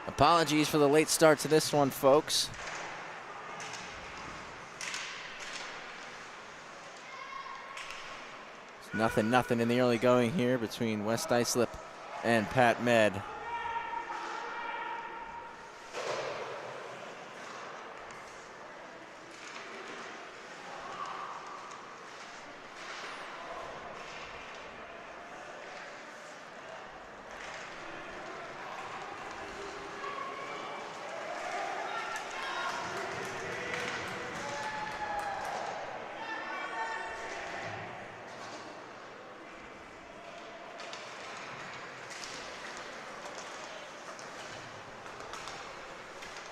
Apologies for the late start to this one, folks. It's nothing in the early going here between West Islip and Pat Med.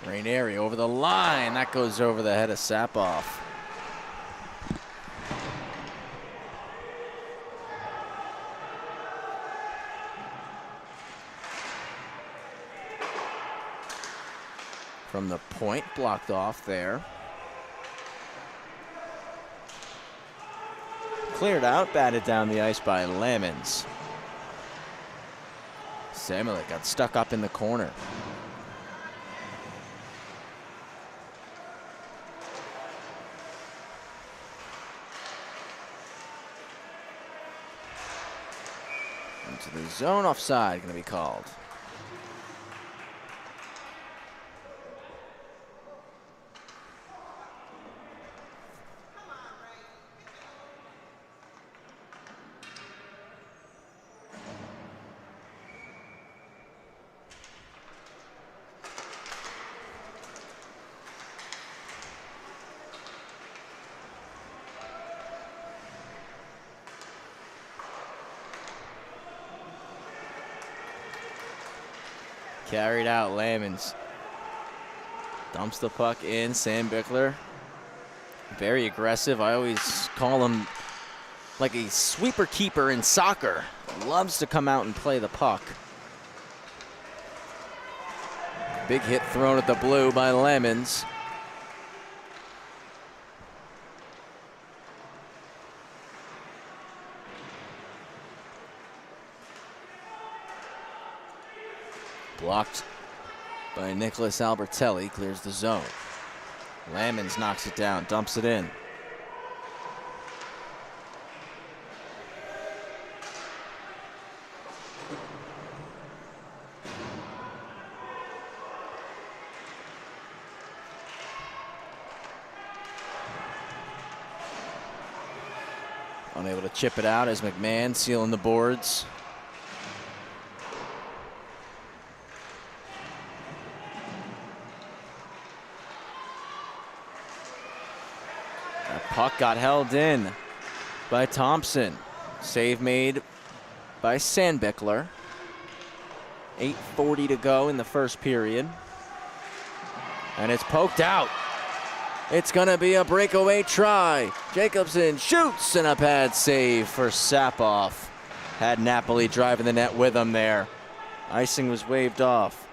Rainieri over the line. That goes over the head of Sapoff. From the point, blocked off there. Cleared out, batted down the ice by Lamons. Samuel got stuck up in the corner. Into the zone, offside going to be called. Carried out, Lamons. Dumps the puck in, Sam Bickler. Very aggressive. I always call him like a sweeper keeper in soccer. Loves to come out and play the puck. Big hit thrown at the blue by Lamons. Blocked by Nicholas Albertelli, clears the zone. Lamons knocks it down, dumps it in. Unable to chip it out as McMahon sealing the boards. Puck got held in by Thompson. Save made by Sandbickler. 8:40 to go in the first period. And it's poked out. It's gonna be a breakaway try. Jacobson shoots and a pad save for Sapoff. Had Napoli driving the net with him there. Icing was waved off.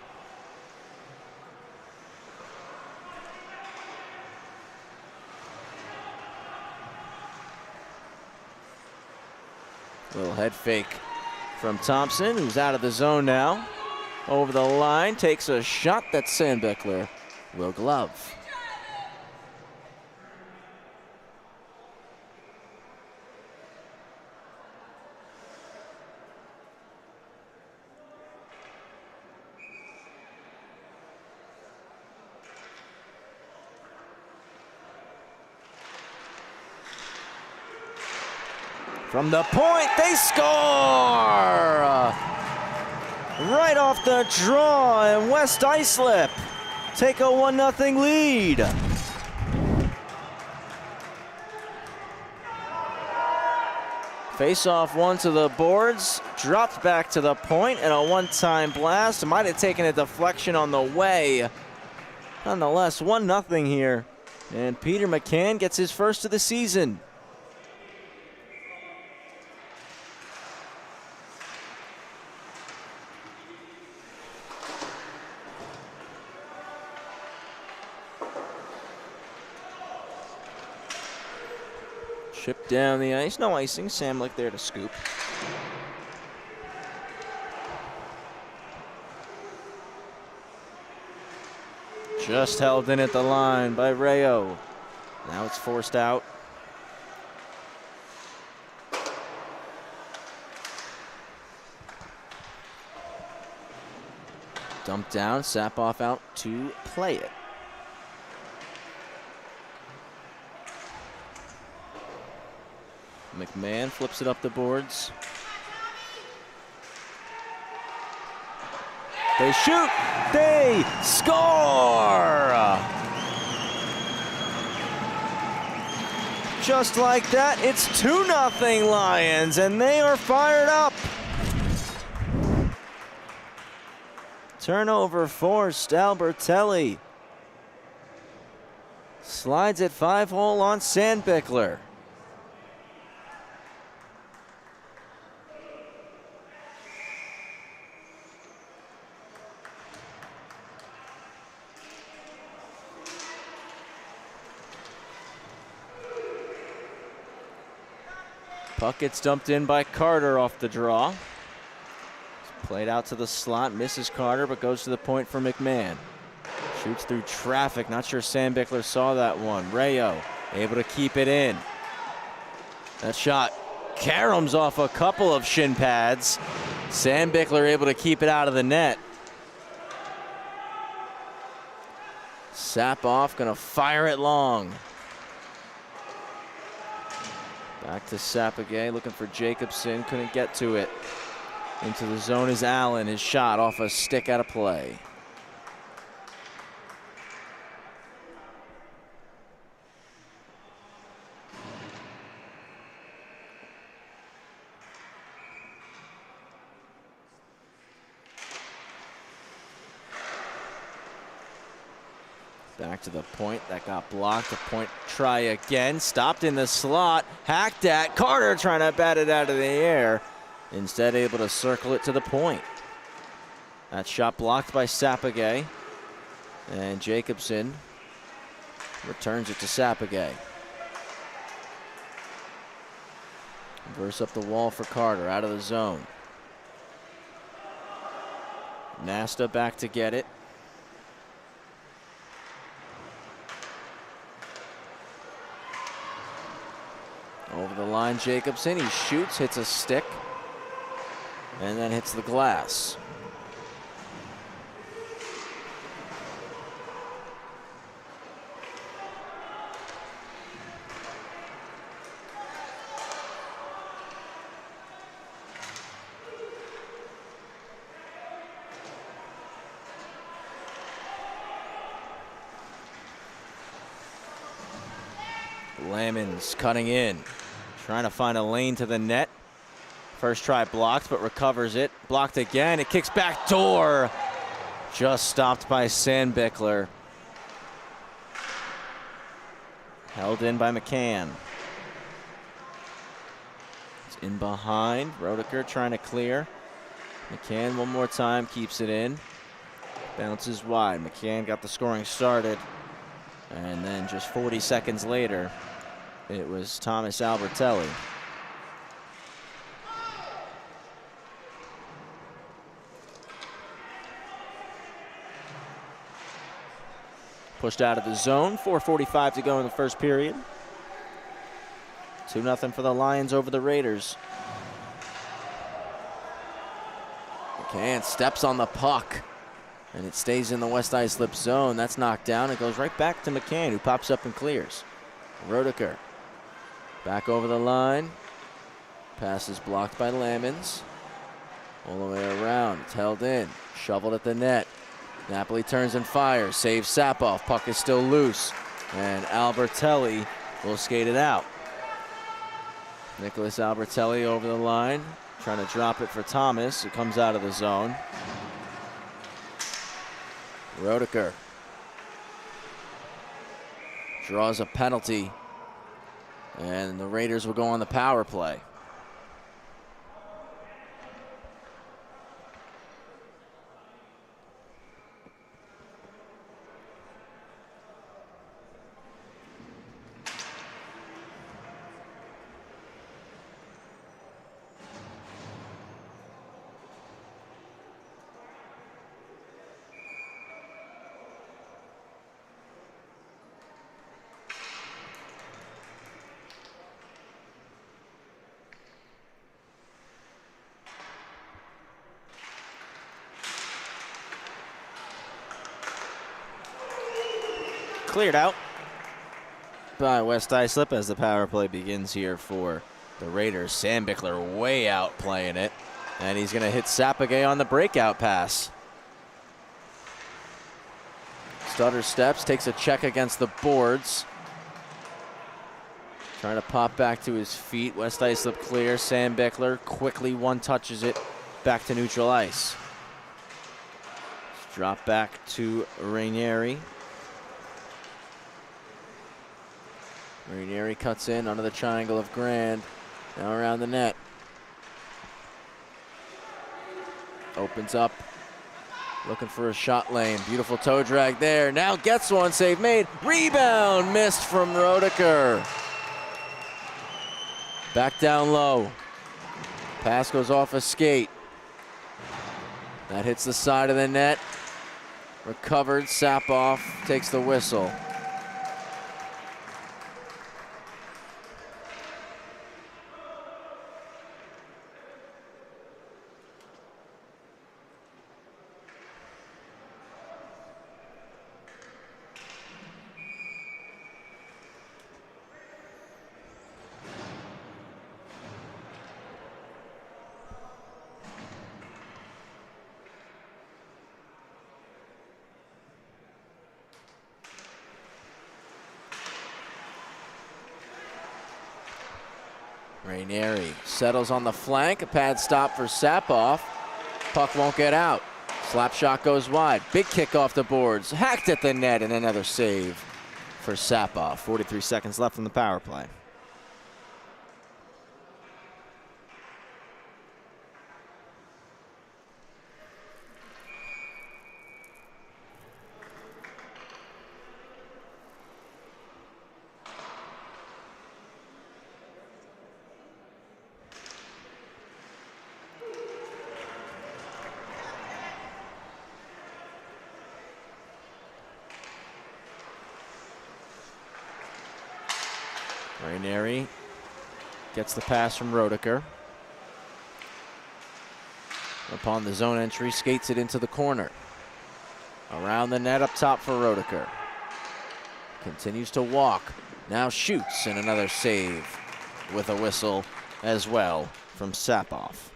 Little head fake from Thompson, who's out of the zone now. Over the line, takes a shot that Sandbickler will glove. From the point, they score! Right off the draw, and West Islip take a 1-0 lead. Face-off one to the boards, dropped back to the point, and a one-time blast. Might have taken a deflection on the way. Nonetheless, 1-0 here, and Peter McCann gets his first of the season. Chip down the ice, no icing. Samlick there to scoop. Just held in at the line by Rayo. Now it's forced out. Dumped down, Sapoff out to play it. McMahon flips it up the boards. They shoot, they score! Just like that, it's 2-0 Lions, and they are fired up. Turnover forced, Albertelli slides it 5-hole on Sandbichler. Puck gets dumped in by Carter off the draw. Played out to the slot, misses Carter, but goes to the point for McMahon. Shoots through traffic, not sure Sandbichler saw that one. Rayo able to keep it in. That shot caroms off a couple of shin pads. Sandbichler able to keep it out of the net. Sapoff gonna fire it long. Back to Sapagay, looking for Jacobson, couldn't get to it. Into the zone is Allen, his shot off a stick out of play. Back to the point, that got blocked. The point try again, stopped in the slot, hacked at. Carter trying to bat it out of the air. Instead able to circle it to the point. That shot blocked by Sapagay. And Jacobson returns it to Sapagay. Verse up the wall for Carter, out of the zone. Nasta back to get it. Over the line, Jacobson, he shoots, hits a stick, and then hits the glass. Lamons cutting in, trying to find a lane to the net. First try blocked, but recovers it. Blocked again, it kicks back door. Just stopped by Sandbichler. Held in by McCann. It's in behind, Roediger trying to clear. McCann one more time, keeps it in. Bounces wide, McCann got the scoring started. And then just 40 seconds later, it was Thomas Albertelli. Pushed out of the zone, 4:45 to go in the first period. 2-0 for the Lions over the Raiders. McCann steps on the puck, and it stays in the West Islip zone. That's knocked down. It goes right back to McCann, who pops up and clears. Roediger back over the line. Pass is blocked by Lamons. All the way around. It's held in. Shoveled at the net. Napoli turns and fires. Saves Sapoff. Puck is still loose. And Albertelli will skate it out. Nicholas Albertelli over the line. Trying to drop it for Thomas. It comes out of the zone. Roediger draws a penalty, and the Raiders will go on the power play. cleared out by West Islip as the power play begins here for the Raiders. Sam Bickler way out playing it, and he's going to hit Sapagay on the breakout pass. Stutter steps, takes a check against the boards. Trying to pop back to his feet. West Islip clear. Sam Bickler quickly one-touches it back to neutral ice. Drop back to Rainieri. Rainieri cuts in under the triangle of Grand. Now around the net. Opens up. Looking for a shot lane. Beautiful toe drag there. Now gets one. Save made. Rebound missed from Roediker. Back down low. Pass goes off a skate. That hits the side of the net. Recovered. Sapoff takes the whistle. Rainieri settles on the flank. A pad stop for Sapoff. Puck won't get out. Slap shot goes wide. Big kick off the boards. Hacked at the net, and another save for Sapoff. 43 seconds left in the power play. Rainieri gets the pass from Roediker. Upon the zone entry, skates it into the corner. Around the net up top for Roediker. Continues to walk. Now shoots, and another save with a whistle as well from Sapoff.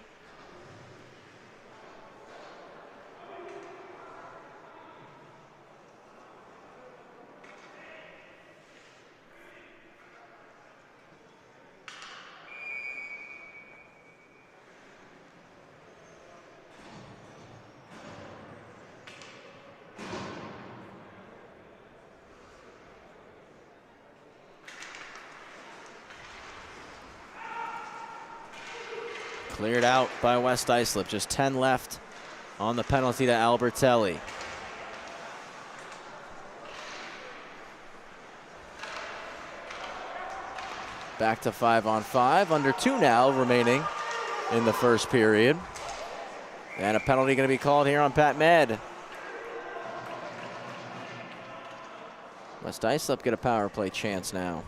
Cleared out by West Islip. Just 10 left on the penalty to Albertelli. Back to 5-on-5. Under 2 now remaining in the first period. And a penalty going to be called here on Pat Med. West Islip get a power play chance now.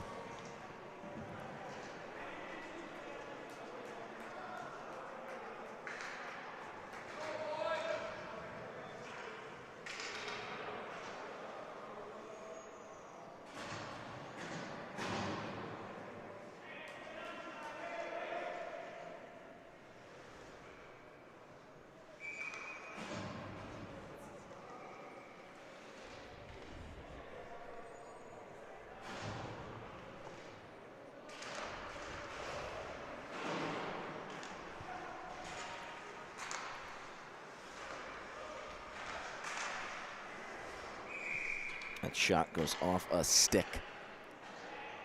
That shot goes off a stick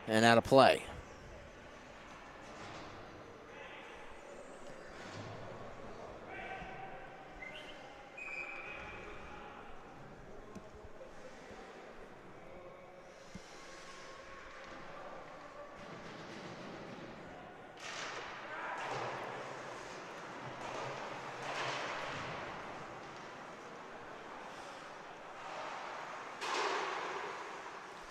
and out of play.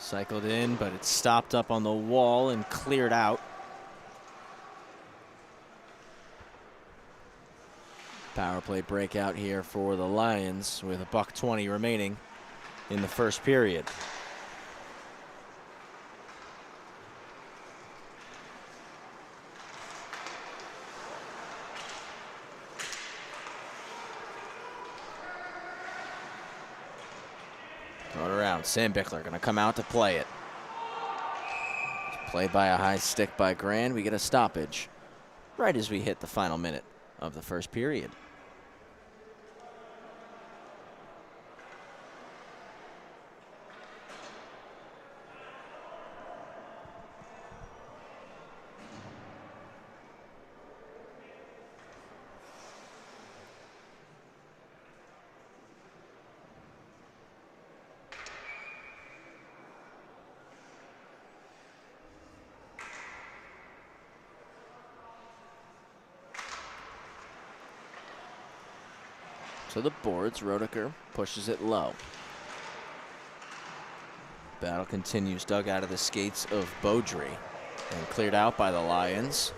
Cycled in, but it's stopped up on the wall and cleared out. Power play breakout here for the Lions with $1:20 remaining in the first period. Throw it around. Sam Bickler going to come out to play it. Played by a high stick by Grand. We get a stoppage right as we hit the final minute of the first period. To the boards, Roediger pushes it low. Battle continues, dug out of the skates of Beaudry and cleared out by the Lions.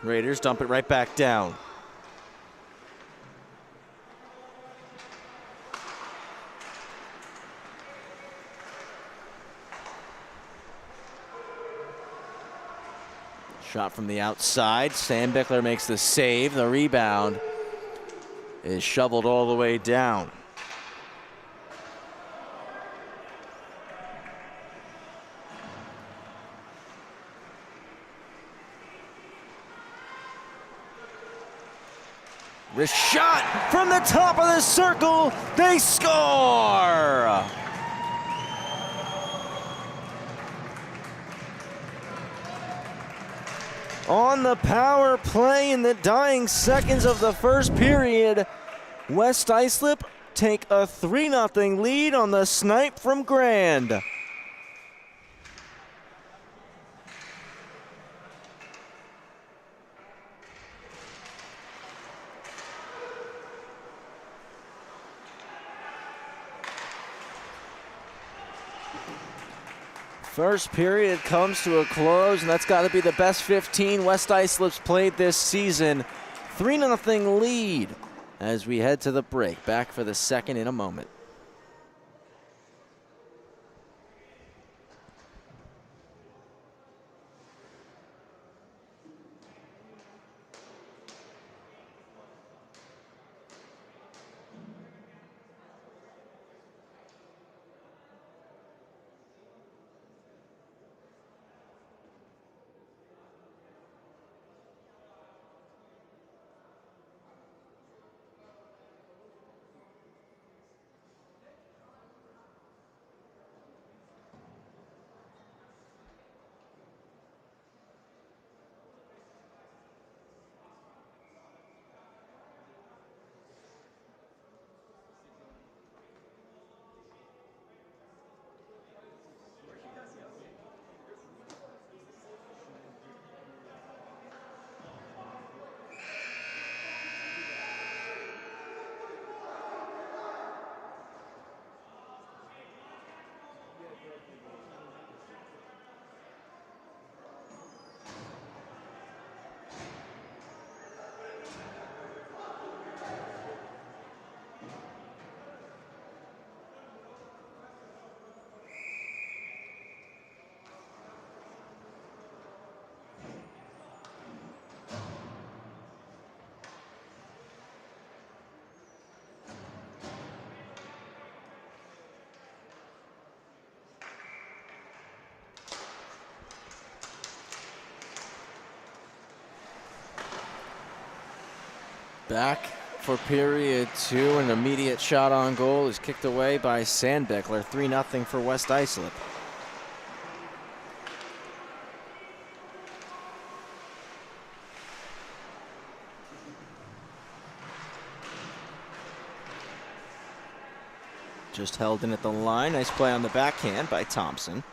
Raiders dump it right back down. Shot from the outside. Sam Bickler makes the save. The rebound is shoveled all the way down. The shot from the top of the circle. They score! On the power play in the dying seconds of the first period, West Islip take a 3-0 lead on the snipe from Grand. First period comes to a close, and that's got to be the best 15 West Islip's played this season. 3-0 lead as we head to the break. Back for the second in a moment. Back for period two. An immediate shot on goal is kicked away by Sandbeckler. 3-0 for West Islip. Just held in at the line. Nice play on the backhand by Thompson.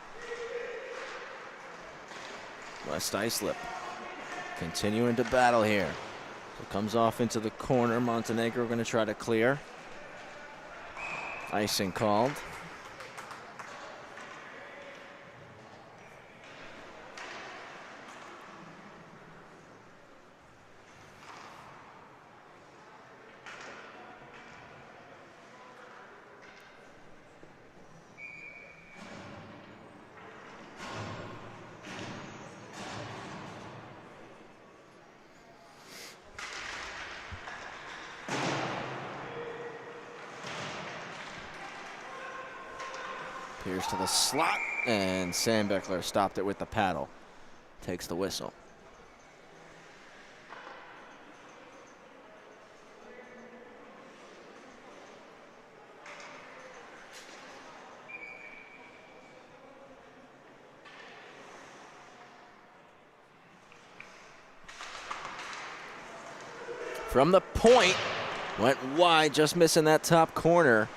West Islip continuing to battle here. So comes off into the corner. Montenegro going to try to clear. Icing called. Pierce to the slot, and Sandbeckler stopped it with the paddle. Takes the whistle. From the point, went wide, just missing that top corner.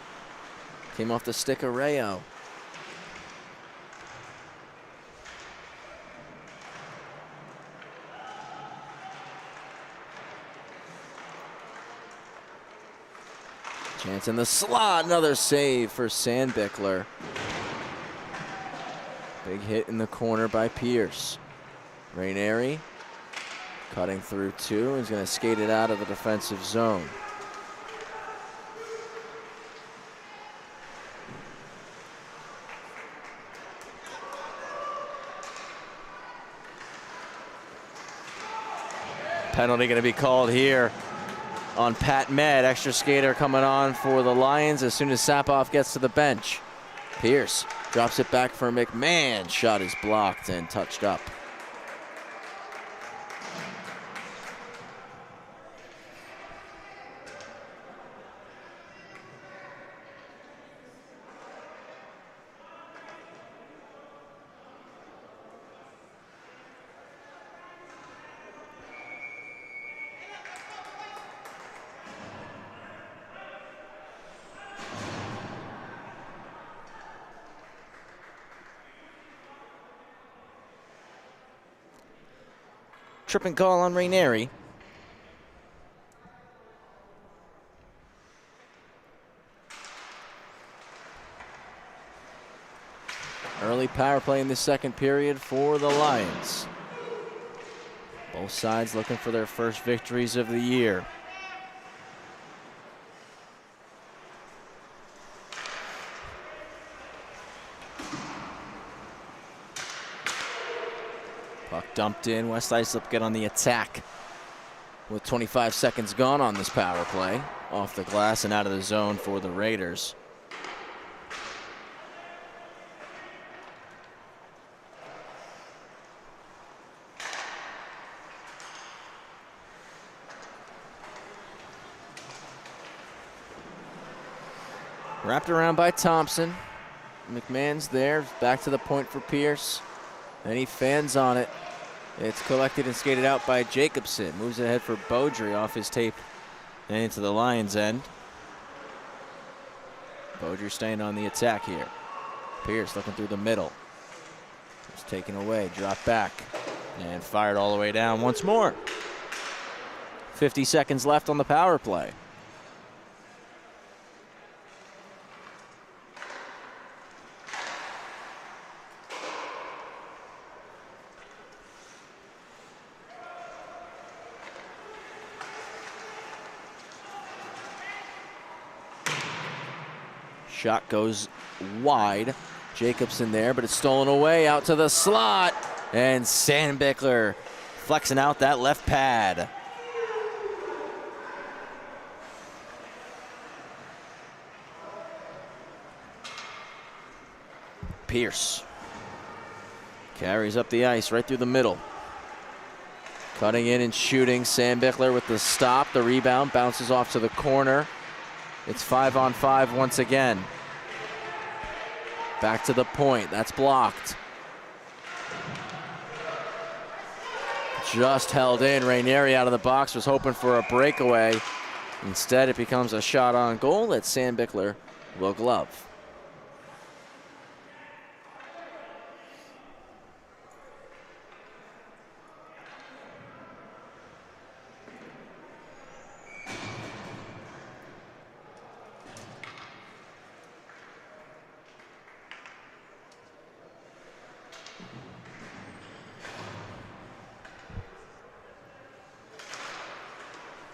Came off the stick of Rayo. Chance in the slot, another save for Sandbeckler. Big hit in the corner by Pierce. Rainieri cutting through two. He's going to skate it out of the defensive zone. Penalty going to be called here on Pat Med. Extra skater coming on for the Lions as soon as Sapoff gets to the bench. Pierce drops it back for McMahon. Shot is blocked and touched up. Tripping call on Rainieri. Early power play in the second period for the Lions. Both sides looking for their first victories of the year. Puck dumped in. West Islip get on the attack with 25 seconds gone on this power play. Off the glass and out of the zone for the Raiders. Wrapped around by Thompson. McMahon's there. Back to the point for Pierce. And he fans on it. It's collected and skated out by Jacobson. Moves it ahead for Beaudry off his tape and into the Lions' end. Beaudry staying on the attack here. Pierce looking through the middle. It's taken away, dropped back, and fired all the way down once more. 50 seconds left on the power play. Shot goes wide. Jacobson there, but it's stolen away out to the slot. And Sandbeckler flexing out that left pad. Pierce carries up the ice right through the middle. Cutting in and shooting. Sandbeckler with the stop. The rebound bounces off to the corner. It's 5-on-5 once again. Back to the point. That's blocked. Just held in. Rainieri out of the box was hoping for a breakaway. Instead, it becomes a shot on goal that Sandbeckler will glove.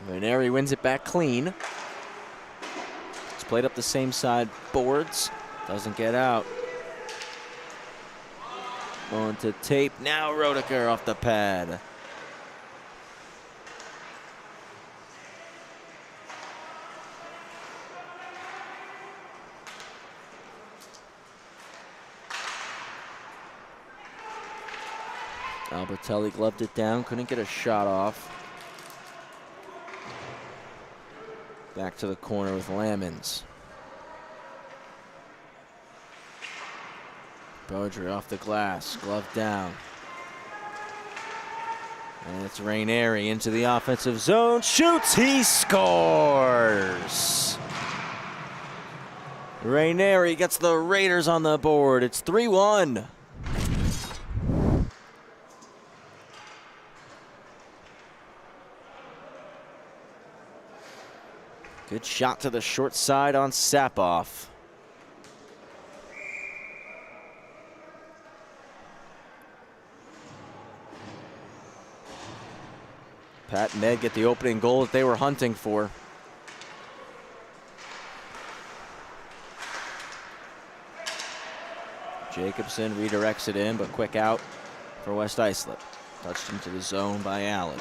Rainieri wins it back clean. It's played up the same side boards. Doesn't get out. On to tape. Now Roediger off the pad. Albertelli gloved it down, couldn't get a shot off. Back to the corner with Lamons. Beaudry off the glass, glove down. And it's Rainieri into the offensive zone, shoots, he scores! Rainieri gets the Raiders on the board, it's 3-1. Good shot to the short side on Sapoff. Pat and Ned get the opening goal that they were hunting for. Jacobson redirects it in, but quick out for West Islip. Touched into the zone by Allen.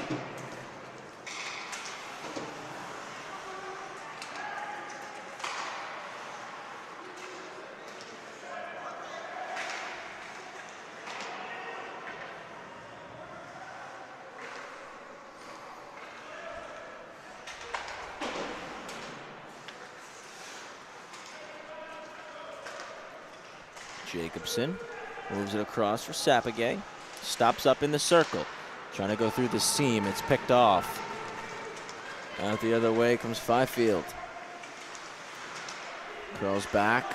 Jacobson moves it across for Sapagay. Stops up in the circle. Trying to go through the seam. It's picked off. Out the other way comes Fifield. Curls back.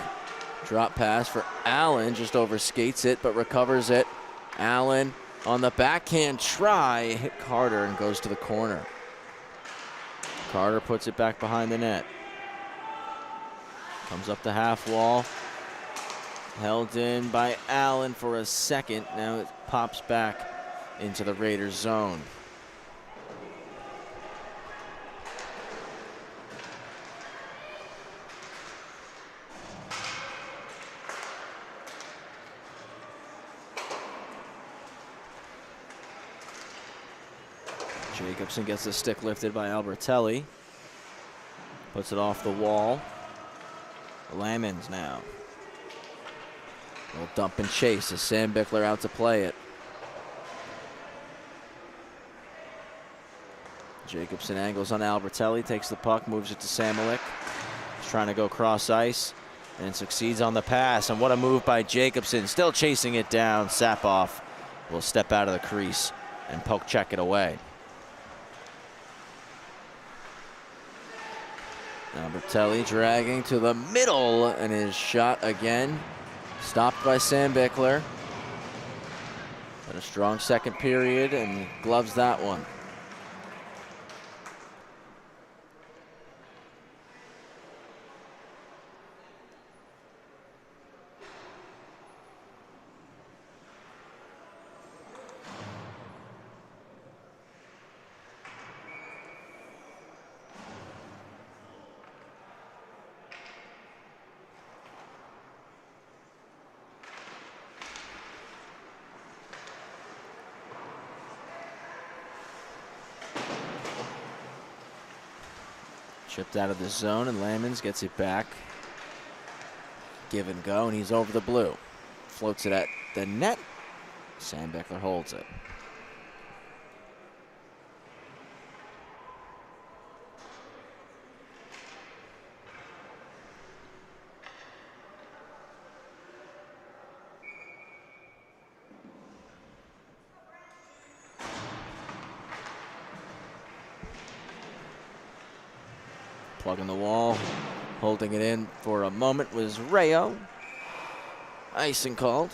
Drop pass for Allen. Just overskates it, but recovers it. Allen on the backhand try. Hit Carter and goes to the corner. Carter puts it back behind the net. Comes up the half wall. Held in by Allen for a second. Now it pops back into the Raiders zone. Jacobson gets the stick lifted by Albertelli. Puts it off the wall. Lamons now. Little dump and chase as Sam Bickler out to play it. Jacobson angles on Albertelli, takes the puck, moves it to Samolik. He's trying to go cross ice and succeeds on the pass. And what a move by Jacobson, still chasing it down. Sapoff will step out of the crease and poke check it away. Albertelli dragging to the middle, and his shot again stopped by Sam Bickler. But a strong second period and gloves that one. Chipped out of the zone, and Lamons gets it back. Give and go, and he's over the blue. Floats it at the net. Sam Bickler holds it. Plugging the wall, holding it in for a moment was Rayo. Icing called.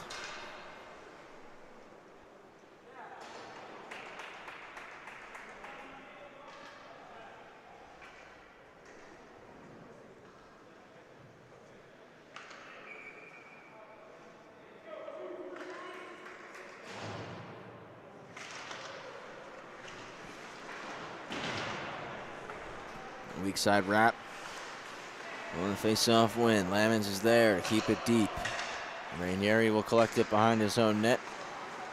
Weak side wrap. On the face-off win. Lamons is there to keep it deep. Rainieri will collect it behind his own net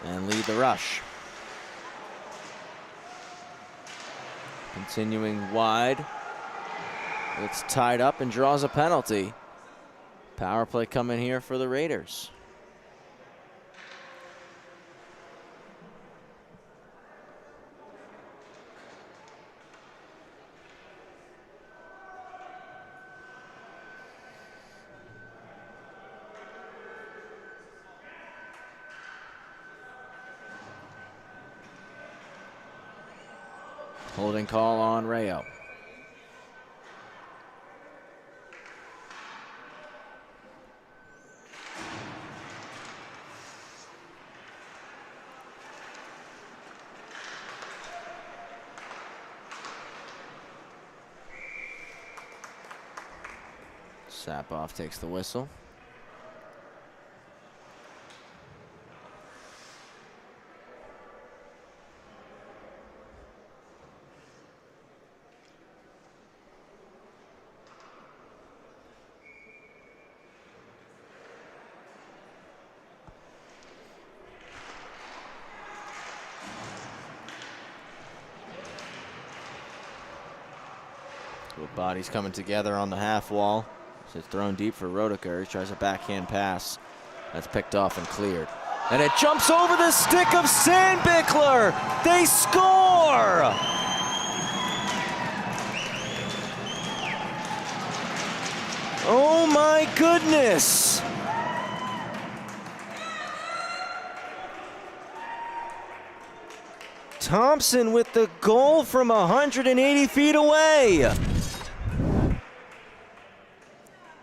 and lead the rush. Continuing wide. It's tied up and draws a penalty. Power play coming here for the Raiders. Holding call on Rayo. Sapoff takes the whistle. Both bodies coming together on the half wall. It's thrown deep for Roediger. He tries a backhand pass. That's picked off and cleared. And it jumps over the stick of Sandbichler. They score! Oh my goodness! Thompson with the goal from 180 feet away.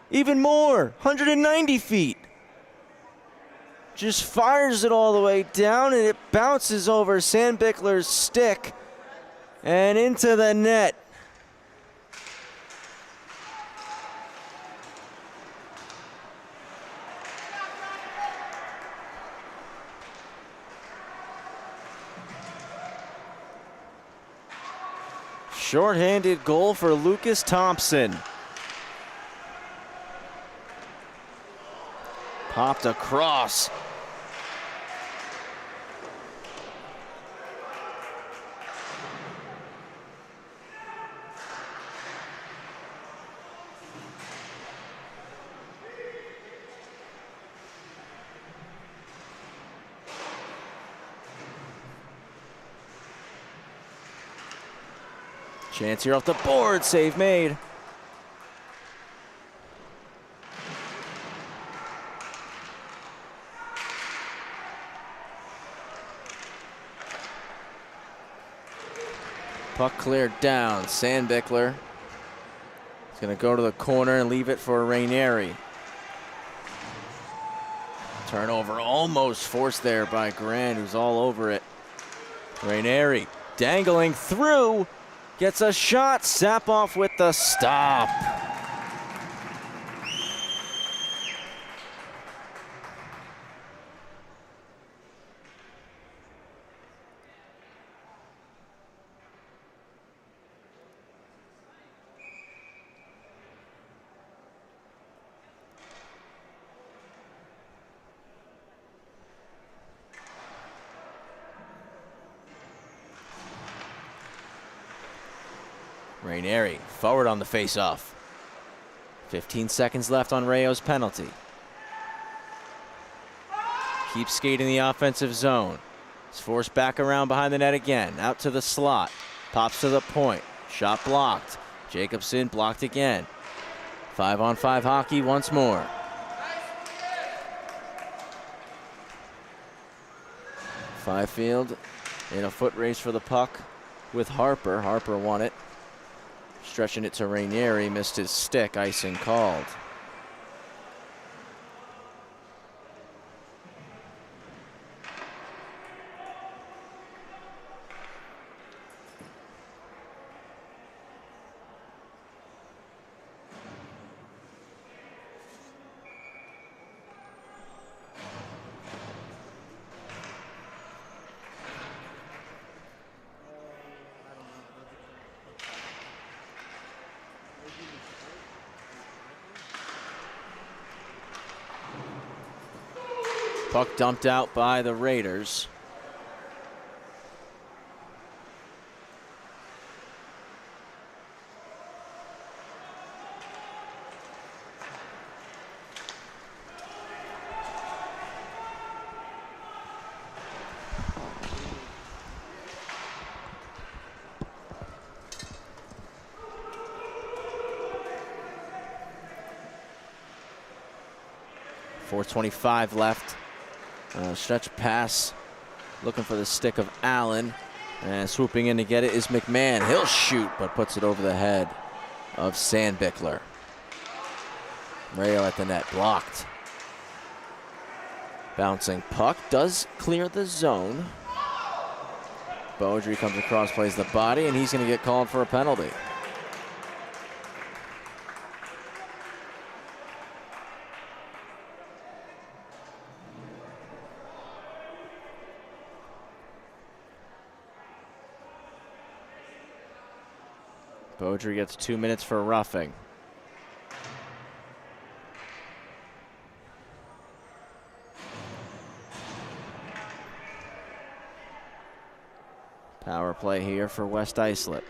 Even more, 190 feet. Just fires it all the way down, and it bounces over Sandbichler's stick and into the net. Short-handed goal for Lucas Thompson. Popped across. Chance here off the board, save made. Puck cleared down. Sandbichler is going to go to the corner and leave it for Rainieri. Turnover almost forced there by Grand, who's all over it. Rainieri dangling through. Gets a shot. Sapoff with the stop. Rainieri forward on the face-off. 15 seconds left on Rayo's penalty. Keeps skating the offensive zone. It's forced back around behind the net again. Out to the slot. Pops to the point. Shot blocked. Jacobson blocked again. 5-on-5 hockey once more. Fifield in a foot race for the puck with Harper. Harper won it. Stretching it to Rainieri, missed his stick, icing called. Puck dumped out by the Raiders. .425 left. Stretch pass, looking for the stick of Allen. And swooping in to get it is McMahon. He'll shoot, but puts it over the head of Sandbichler. Rayo at the net, blocked. Bouncing puck does clear the zone. Beaudry comes across, plays the body, and he's going to get called for a penalty. Beaudry gets 2 minutes for roughing. Power play here for West Islip.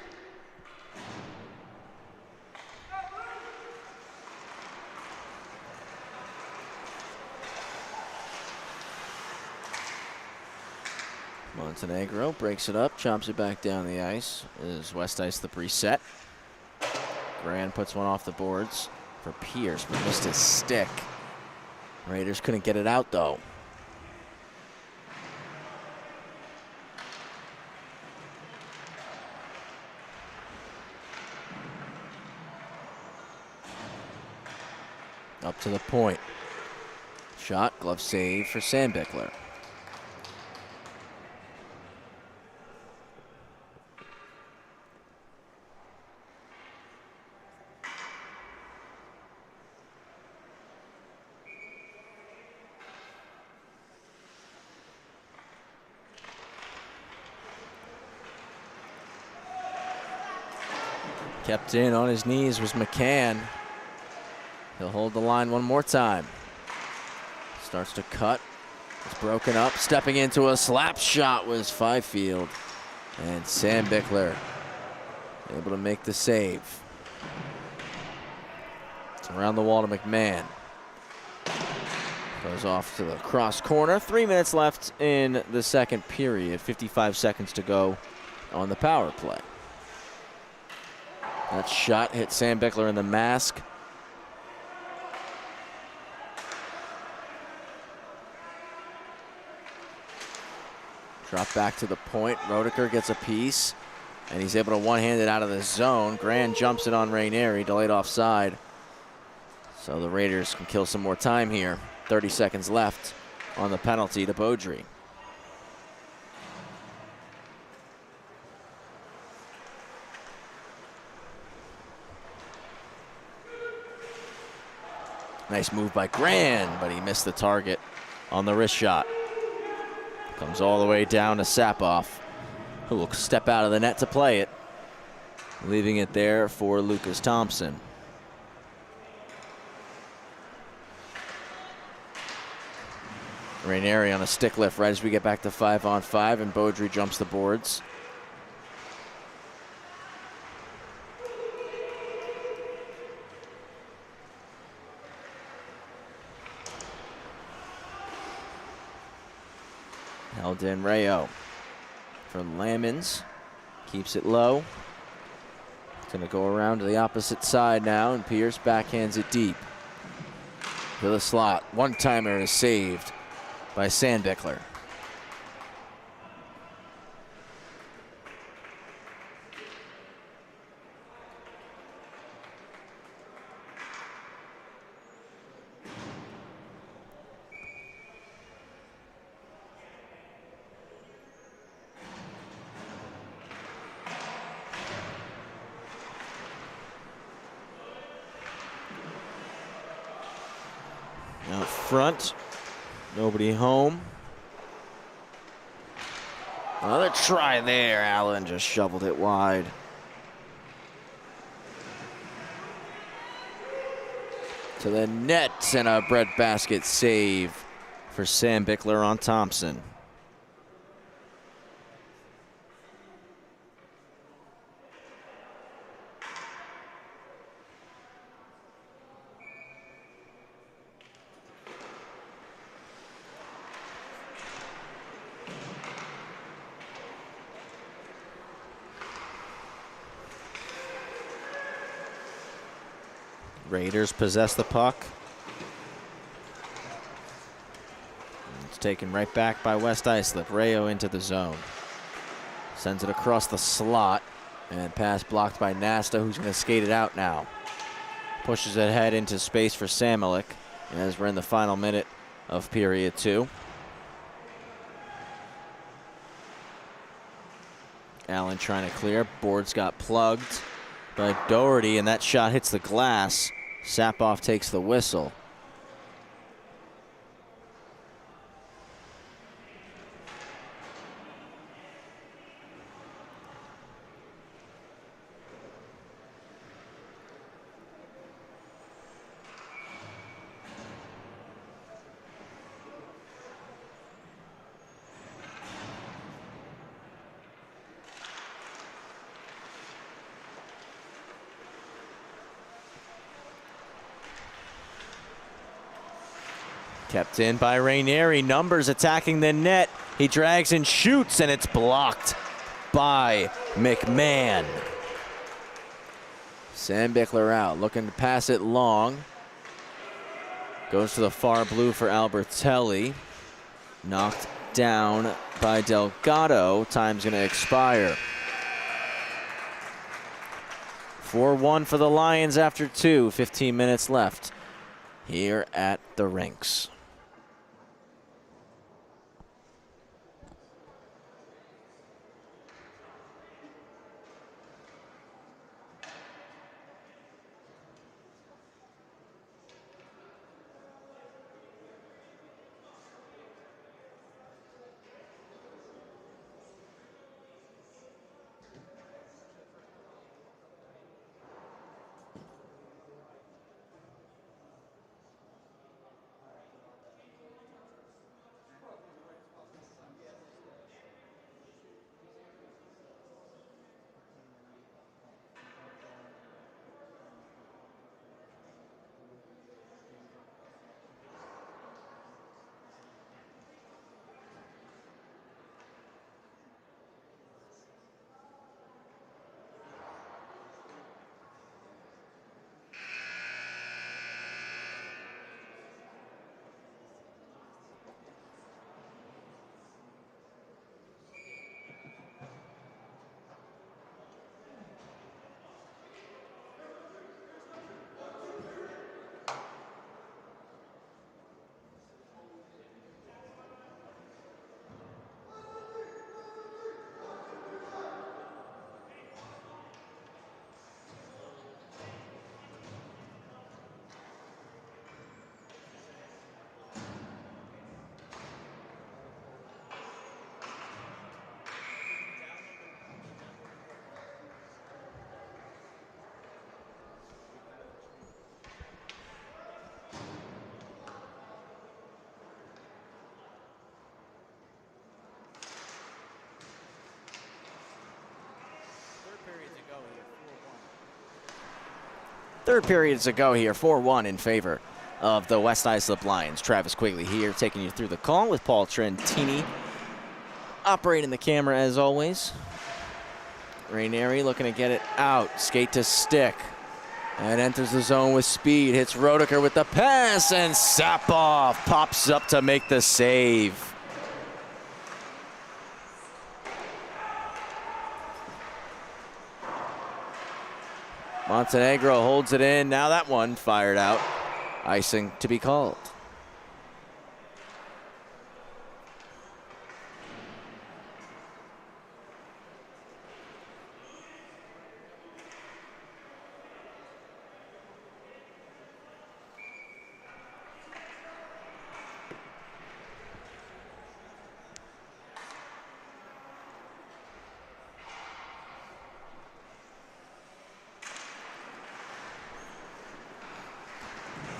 Montenegro breaks it up, chops it back down the ice. Is West Islip reset. Grand puts one off the boards for Pierce, but missed his stick. Raiders couldn't get it out though. Up to the point. Shot, glove save for Sandbichler. Kept in on his knees was McCann. He'll hold the line one more time. Starts to cut. It's broken up. Stepping into a slap shot was Fifield. And Sandbichler able to make the save. It's around the wall to McMahon. Goes off to the cross corner. 3 minutes left in the second period. 55 seconds to go on the power play. That shot hit Sandbichler in the mask. Drop back to the point. Roediger gets a piece, and he's able to one-hand it out of the zone. Grand jumps it on Rainieri, delayed offside. So the Raiders can kill some more time here. 30 seconds left on the penalty to Beaudry. Nice move by Grand, but he missed the target on the wrist shot. Comes all the way down to Sapoff, who will step out of the net to play it, leaving it there for Lucas Thompson. Rainieri on a stick lift right as we get back to 5-on-5, and Beaudry jumps the boards. Held in Rayo for Lamons. Keeps it low. It's going to go around to the opposite side now, and Pierce backhands it deep to the slot. One-timer is saved by Sandbichler. Out front, nobody home. Another try there. Allen just shoveled it wide. To the net, and a breadbasket save for Sandbichler on Thompson. Raiders possess the puck. It's taken right back by West Islip. Rayo into the zone. Sends it across the slot. And pass blocked by Nasta, who's going to skate it out now. Pushes it ahead into space for Samelik as we're in the final minute of period 2. Allen trying to clear. Boards got plugged by Doherty, and that shot hits the glass. Sapoff takes the whistle. Kept in by Rainieri. Numbers attacking the net. He drags and shoots, and it's blocked by McMahon. Sandbichler out, looking to pass it long. Goes to the far blue for Albertelli. Knocked down by Delgado. Time's going to expire. 4-1 for the Lions after 2. 15 minutes left here at the rinks. Third period to go here, 4-1 in favor of the West Islip Lions. Travis Quigley here taking you through the call with Paul Trentini operating the camera as always. Rainieri looking to get it out, skate to stick. And enters the zone with speed, hits Roediger with the pass, and Sapoff pops up to make the save. Montenegro holds it in. Now that one fired out. Icing to be called.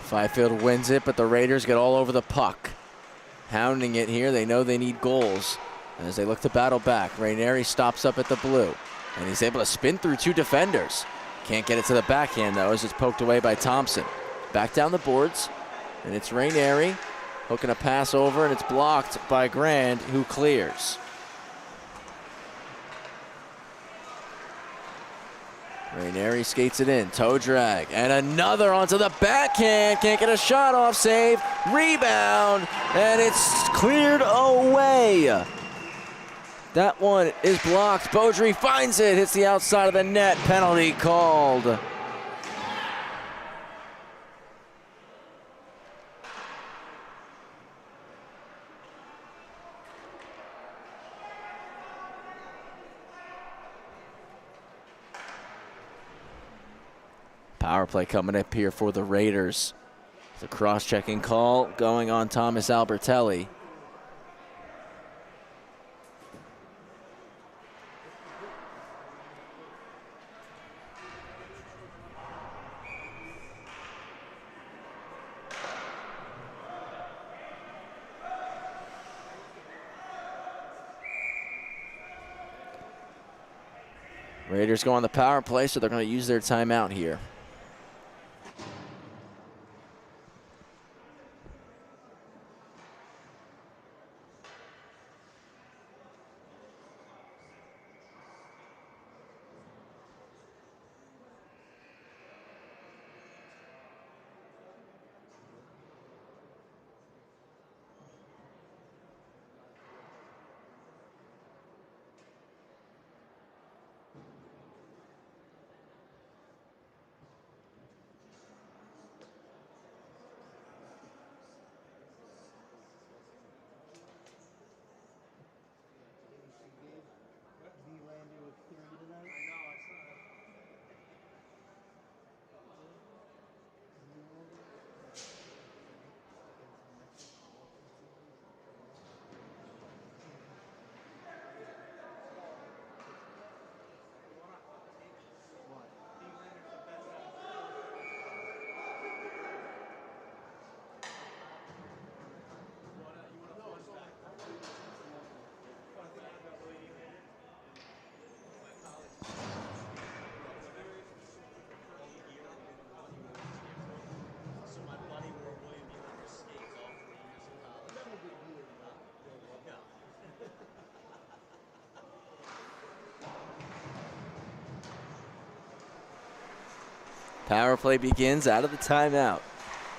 Fifield wins it, but the Raiders get all over the puck. Hounding it here. They know they need goals as they look to battle back. Rainieri stops up at the blue, and he's able to spin through 2 defenders. Can't get it to the backhand, though, as it's poked away by Thompson. Back down the boards, and it's Rainieri hooking a pass over, and it's blocked by Grand, who clears. Rainieri skates it in, toe drag, and another onto the backhand. Can't get a shot off, save, rebound, and it's cleared away. That one is blocked. Beaudry finds it, hits the outside of the net. Penalty called. Power play coming up here for the Raiders. The cross-checking call going on Thomas Albertelli. Raiders go on the power play, so they're going to use their timeout here. Power play begins out of the timeout.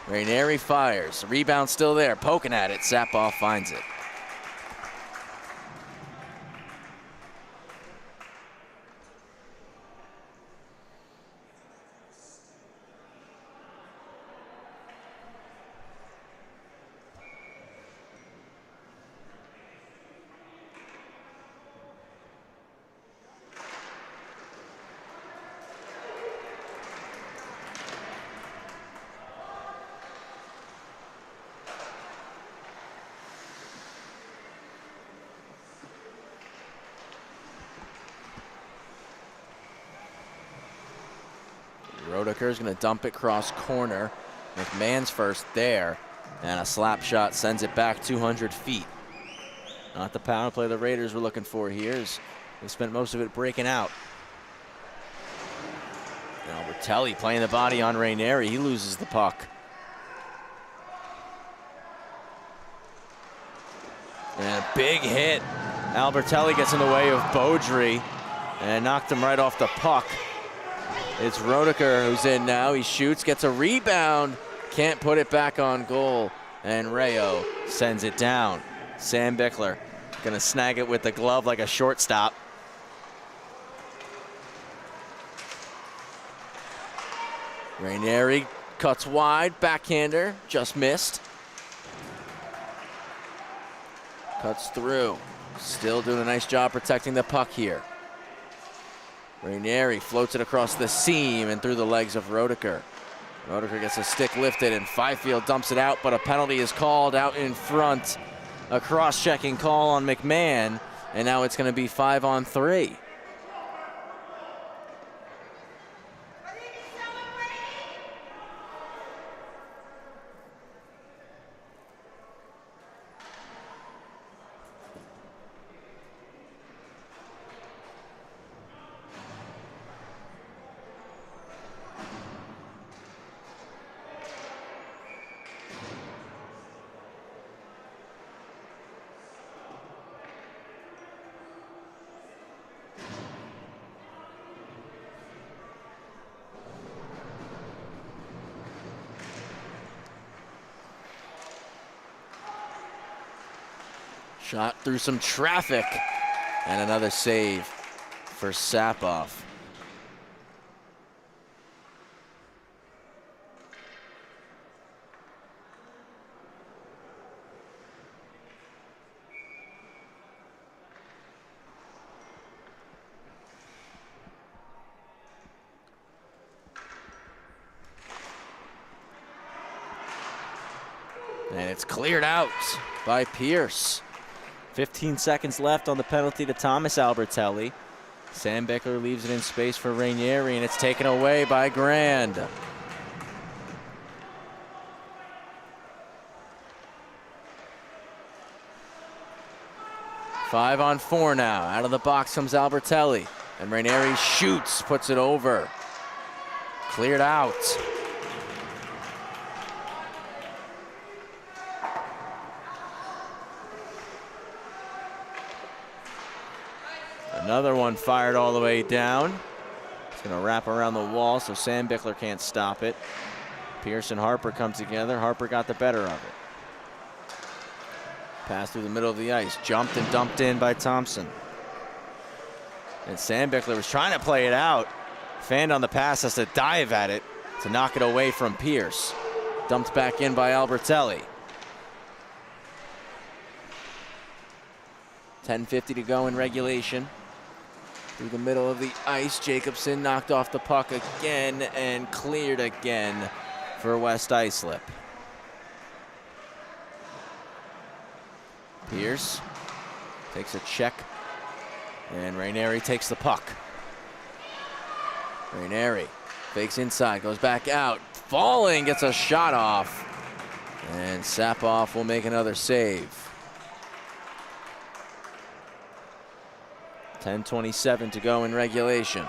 Rainieri fires. Rebound still there. Poking at it. Sapoff finds it. Rodeker's going to dump it cross corner. McMahon's first there. And a slap shot sends it back 200 feet. Not the power play the Raiders were looking for here. They spent most of it breaking out. Albertelli playing the body on Rainieri. He loses the puck. And a big hit. Albertelli gets in the way of Beaudry and knocked him right off the puck. It's Rodeker who's in now. He shoots, gets a rebound, can't put it back on goal, and Rayo sends it down. Sam Bickler gonna snag it with the glove like a shortstop. Rainieri cuts wide, backhander, just missed. Cuts through, still doing a nice job protecting the puck here. Rainieri floats it across the seam and through the legs of Rodeker. Rodeker gets a stick lifted and Fifield dumps it out, but a penalty is called out in front. A cross-checking call on McMahon, and now it's going to be 5-on-3. Shot through some traffic, And another save for Sapoff. And it's cleared out by Pierce. 15 seconds left on the penalty to Thomas Albertelli. Sam Bickler leaves it in space for Rainieri, and it's taken away by Grand. Five on four now. Out of the box comes Albertelli, and Rainieri shoots, puts it over. Cleared out. Another one fired all the way down. It's going to wrap around the wall, so Sam Bickler can't stop it. Pierce and Harper come together. Harper got the better of it. Pass through the middle of the ice. Jumped and dumped in by Thompson. And Sam Bickler was trying to play it out. Fanned on the pass, has to dive at it to knock it away from Pierce. Dumped back in by Albertelli. 10:50 to go in regulation. Through the middle of the ice, Jacobson knocked off the puck again and cleared again for West Islip. Pierce takes a check, and Rainieri takes the puck. Rainieri fakes inside, goes back out, falling, gets a shot off, and Sapoff will make another save. 10:27 to go in regulation.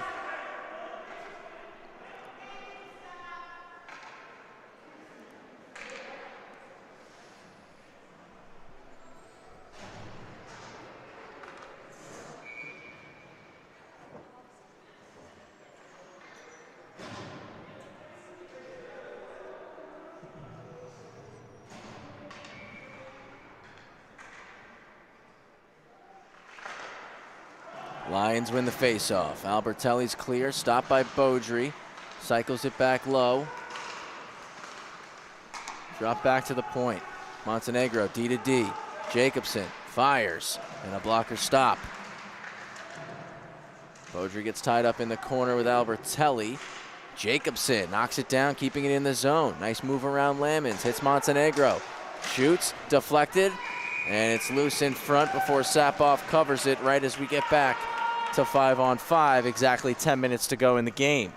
Lions win the faceoff. Albertelli's clear, stopped by Beaudry. Cycles it back low. Drop back to the point. Montenegro, D to D. Jacobson fires, and a blocker stop. Beaudry gets tied up in the corner with Albertelli. Jacobson knocks it down, keeping it in the zone. Nice move around Lamons, hits Montenegro. Shoots, deflected, and it's loose in front before Sapoff covers it right as we get back to 5-on-5, exactly 10 minutes to go in the game.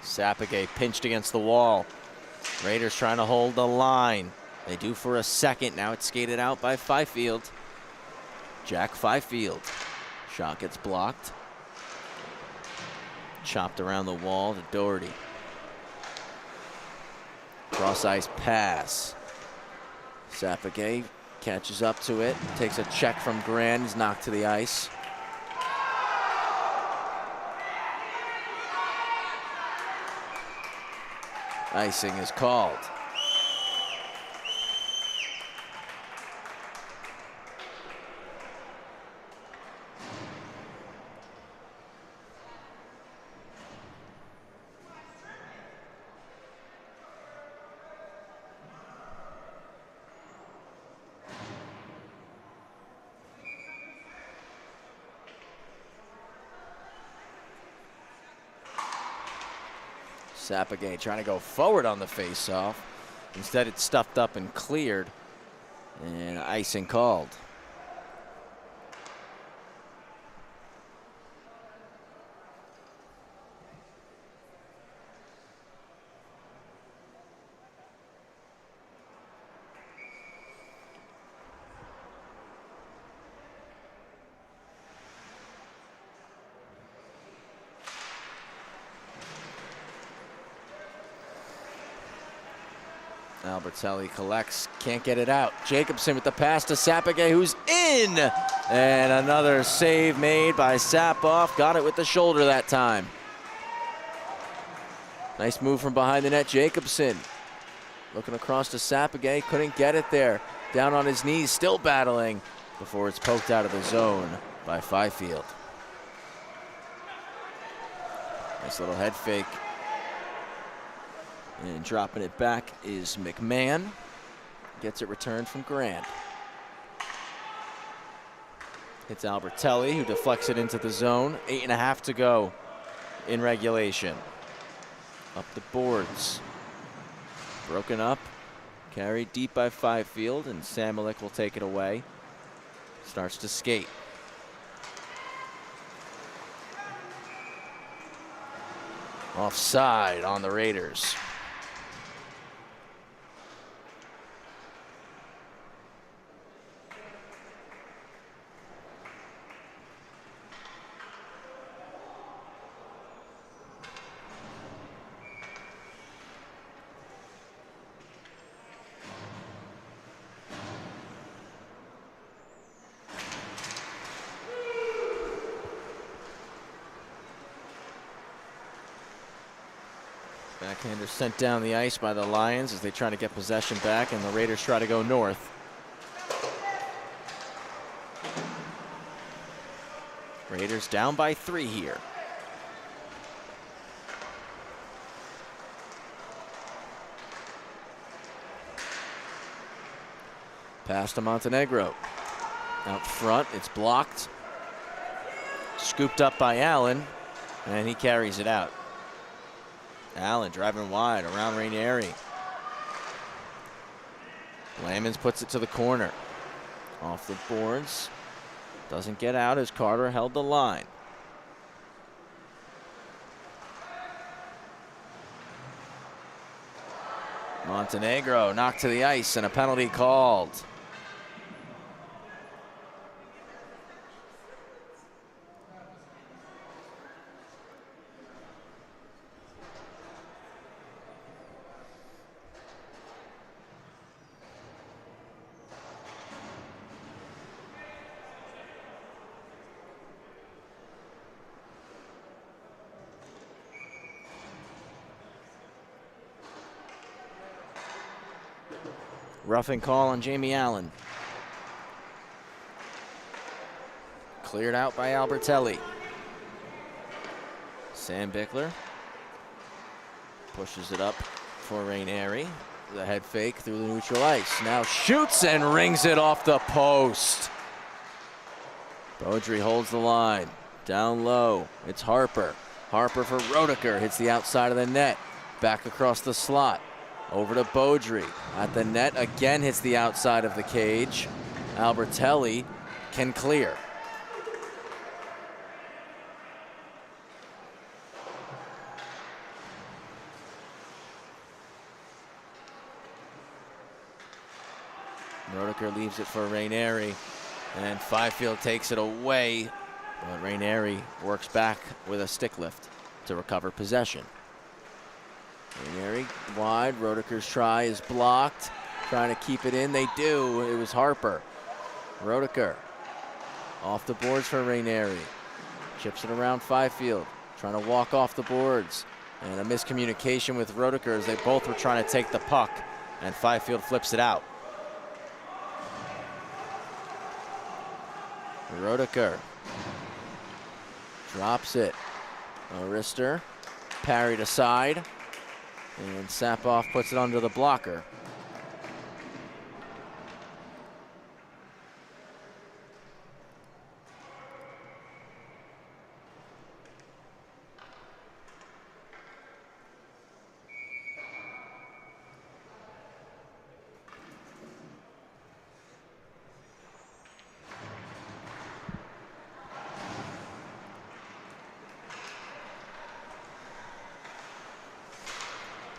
Sapigay pinched against the wall. Raiders trying to hold the line. They do for a second. Now it's skated out by Fifield. Jack Fifield. Shot gets blocked. Chopped around the wall to Doherty. Cross ice pass. Sapigay catches up to it. Takes a check from Grand. He's knocked to the ice. Icing is called. Sapigay trying to go forward on the faceoff. Instead, it's stuffed up and cleared, and icing called. Albertelli collects, can't get it out. Jacobson with the pass to Sapage, who's in! And another save made by Sapoff. Got it with the shoulder that time. Nice move from behind the net, Jacobson. Looking across to Sapage, couldn't get it there. Down on his knees, still battling before it's poked out of the zone by Fifield. Nice little head fake. And dropping it back is McMahon. Gets it returned from Grant. Hits Albertelli, who deflects it into the zone. 8.5 to go in regulation. Up the boards. Broken up. Carried deep by Fifield, and Samulik will take it away. Starts to skate. Offside on the Raiders. Backhander sent down the ice by the Lions as they try to get possession back, and the Raiders try to go north. Raiders down by 3 here. Pass to Montenegro. Out front, it's blocked. Scooped up by Allen, and he carries it out. Allen driving wide around Rainieri. Lamons puts it to the corner. Off the boards. Doesn't get out as Carter held the line. Montenegro knocked to the ice and a penalty called. Roughing call on Jamie Allen. Cleared out by Albertelli. Sam Bickler pushes it up for Rainieri. The head fake through the neutral ice. Now shoots and rings it off the post. Beaudry holds the line. Down low, it's Harper. Harper for Roediger, hits the outside of the net. Back across the slot. Over to Beaudry. At the net, again hits the outside of the cage. Albertelli can clear. Roediger leaves it for Rainieri, and Fifield takes it away, but Rainieri works back with a stick lift to recover possession. Rainieri wide, Roediger's try is blocked. Trying to keep it in, they do. It was Harper. Roediger off the boards for Rainieri. Chips it around Fifield, trying to walk off the boards. And a miscommunication with Roediger as they both were trying to take the puck, and Fifield flips it out. Roediger drops it. Orister parried aside. And Sapoff puts it under the blocker.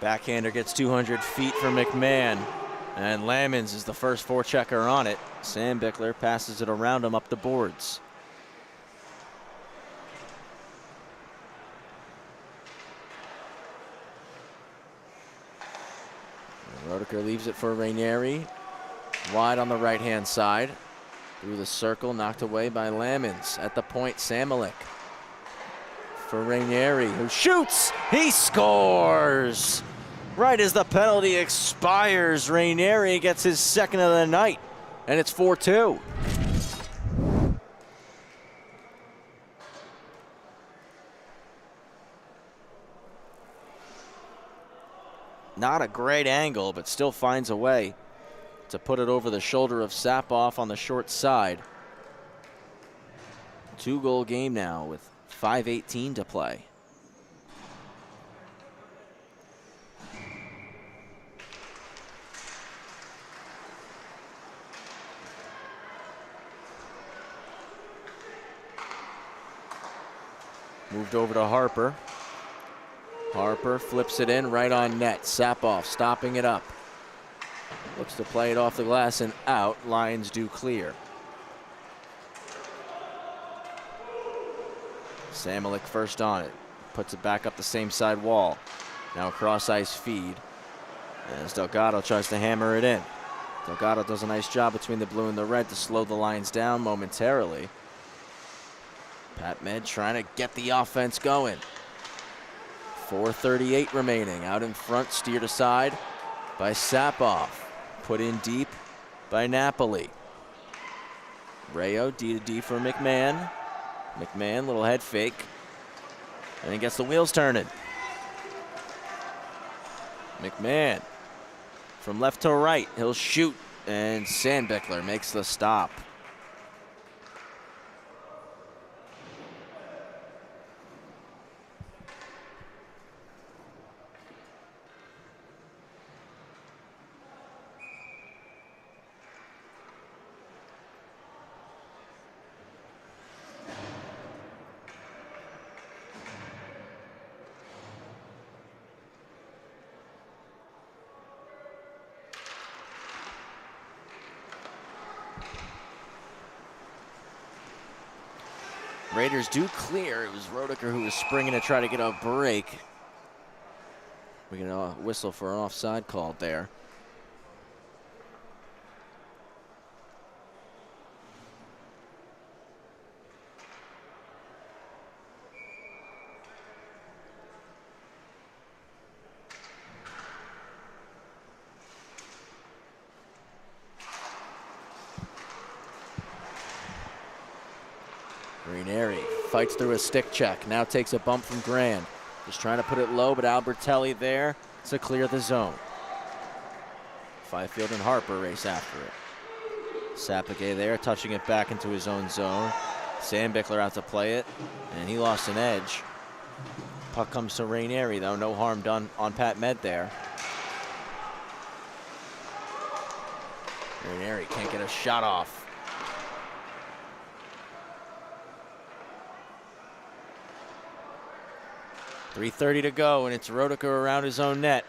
Backhander gets 200 feet from McMahon, and Lamons is the first forechecker on it. Sam Bickler passes it around him up the boards. Roediger leaves it for Ranieri. Wide on the right-hand side. Through the circle, knocked away by Lamons. At the point, Samalik. For Ranieri, who shoots! He scores! Right as the penalty expires, Ranieri gets his second of the night, and it's 4-2. Not a great angle, but still finds a way to put it over the shoulder of Sapoff on the short side. 2-goal game now with 5:18 to play. Moved over to Harper. Harper flips it in right on net. Sapoff stopping it up. Looks to play it off the glass and out. Lions do clear. Samalik first on it. Puts it back up the same side wall. Now cross ice feed. As Delgado tries to hammer it in. Delgado does a nice job between the blue and the red to slow the Lions down momentarily. Pat Med trying to get the offense going. 4:38 remaining. Out in front, steered aside by Sapoff. Put in deep by Napoli. Rayo, D to D for McMahon. McMahon, little head fake. And he gets the wheels turning. McMahon from left to right. He'll shoot, and Sandbichler makes the stop. Raiders do clear. It was Roediger who was springing to try to get a break. We get a whistle for an offside called there. Ranieri fights through a stick check. Now takes a bump from Grand. Just trying to put it low, but Albertelli there to clear the zone. Fifield and Harper race after it. Sapigay there, touching it back into his own zone. Sandbichler out to play it, and he lost an edge. Puck comes to Ranieri, though. No harm done on Pat Med there. Ranieri can't get a shot off. 3:30 to go, and it's Roediger around his own net.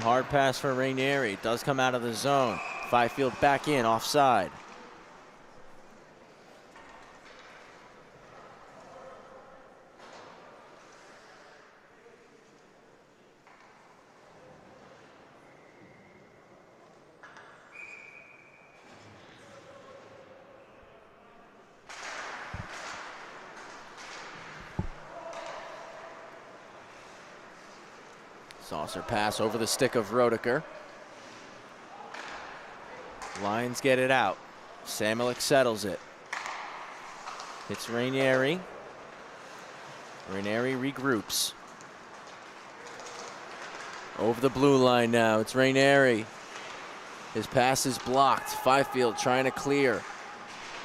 Hard pass for Ranieri. Does come out of the zone. Fifield back in, offside. Saucer pass over the stick of Roediger. Lions get it out. Samalik settles it. Hits Ranieri. Ranieri regroups. Over the blue line now. It's Ranieri. His pass is blocked. Fifield trying to clear.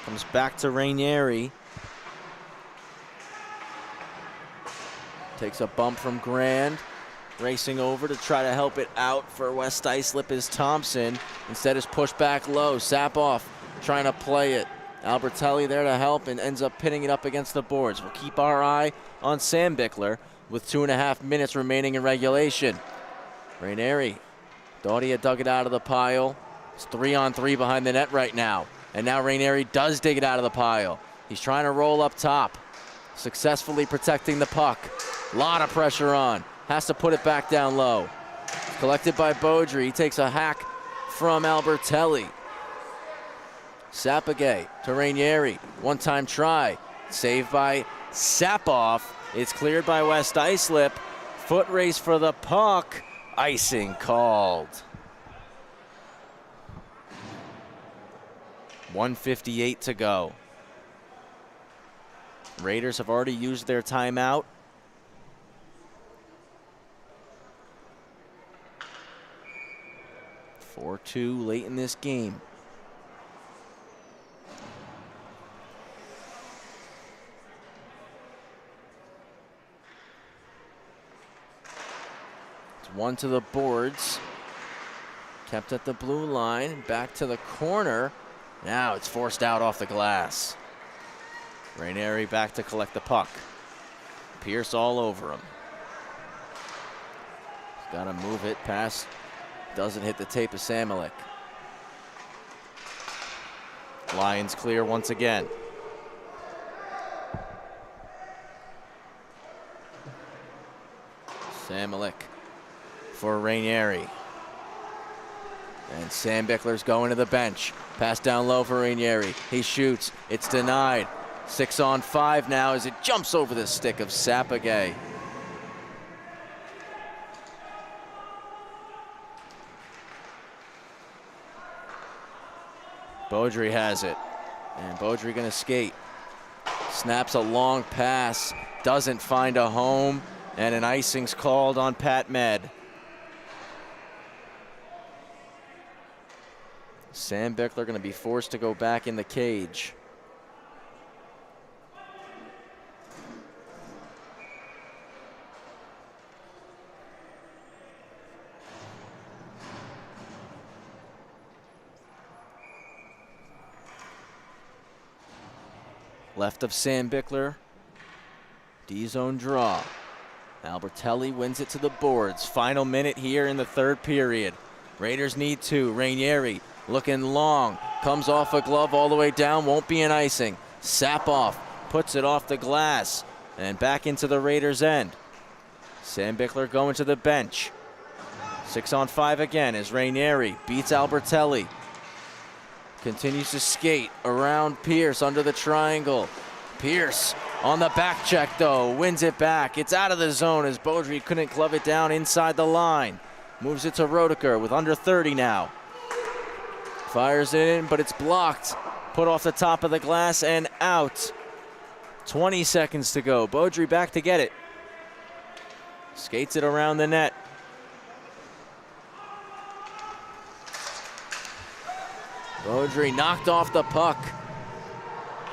Comes back to Ranieri. Takes a bump from Grand. Racing over to try to help it out for West Islip is Thompson. Instead is pushed back low. Sapoff trying to play it. Albertelli there to help and ends up pinning it up against the boards. We'll keep our eye on Sandbichler with 2.5 minutes remaining in regulation. Ranieri thought he had dug it out of the pile. It's 3-on-3 behind the net right now. And now Ranieri does dig it out of the pile. He's trying to roll up top. Successfully protecting the puck. A lot of pressure on. Has to put it back down low. Collected by Beaudry. He takes a hack from Albertelli. Sapagay to Rainieri. One-time try. Saved by Sapoff. It's cleared by West Islip. Foot race for the puck. Icing called. 1:58 to go. Raiders have already used their timeout. .4-2 late in this game. It's one to the boards. Kept at the blue line. Back to the corner. Now it's forced out off the glass. Rainieri back to collect the puck. Pierce all over him. He's got to move it. Pass doesn't hit the tape of Samelik. Lions clear once again. Samelik for Rainieri. And Sam Bickler's going to the bench. Pass down low for Rainieri. He shoots. It's denied. 6-on-5 now as it jumps over the stick of Sapagay. Beaudry has it. And Beaudry gonna skate. Snaps a long pass. Doesn't find a home. And an icing's called on Pat Med. Sam Bickler gonna be forced to go back in the cage. Left of Sam Bickler. D-zone draw. Albertelli wins it to the boards. Final minute here in the third period. Raiders need two. Rainieri looking long. Comes off a glove all the way down. Won't be an icing. Sapoff puts it off the glass. And back into the Raiders' end. Sam Bickler going to the bench. 6-on-5 again as Rainieri beats Albertelli. Continues to skate around Pierce under the triangle. Pierce on the back check though, wins it back. It's out of the zone as Beaudry couldn't glove it down inside the line. Moves it to Roediger with under 30 now. Fires it in, but it's blocked. Put off the top of the glass and out. 20 seconds to go. Beaudry back to get it. Skates it around the net. Beaudry knocked off the puck.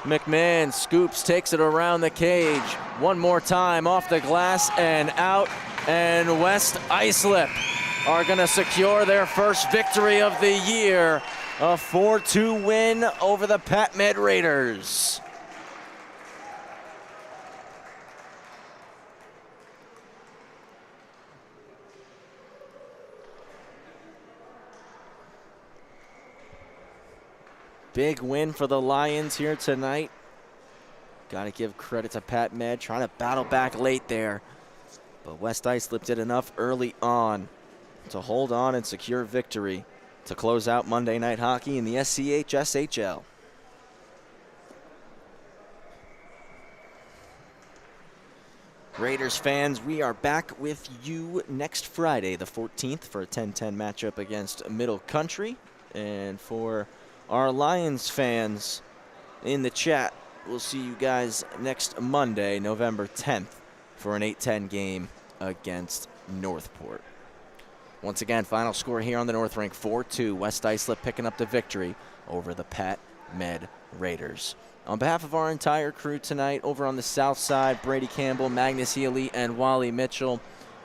McMahon scoops, takes it around the cage. One more time off the glass and out. And West Islip are going to secure their first victory of the year. A 4-2 win over the Pat Med Raiders. Big win for the Lions here tonight. Got to give credit to Pat Med, trying to battle back late there. But West Islip did enough early on to hold on and secure victory to close out Monday Night Hockey in the SCHSHL. Raiders fans, we are back with you next Friday, the 14th, for a 10-10 matchup against Middle Country. And for our Lions fans in the chat, we'll see you guys next Monday, November 10th, for an 8-10 game against Northport. Once again, final score here on the North Rink, 4-2. West Islip picking up the victory over the Pat Med Raiders. On behalf of our entire crew tonight, over on the south side, Brady Campbell, Magnus Healy, and Wally Mitchell.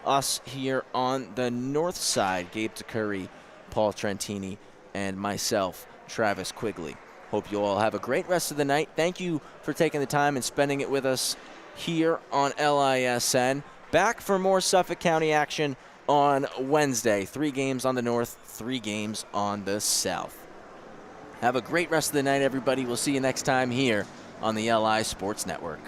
Us here on the north side, Gabe DeCurry, Paul Trentini, and myself, Travis Quigley. Hope you all have a great rest of the night. Thank you for taking the time and spending it with us here on LISN. Back for more Suffolk County action on Wednesday. 3 games on the north, 3 games on the south. Have a great rest of the night, everybody. We'll see you next time here on the LI Sports Network.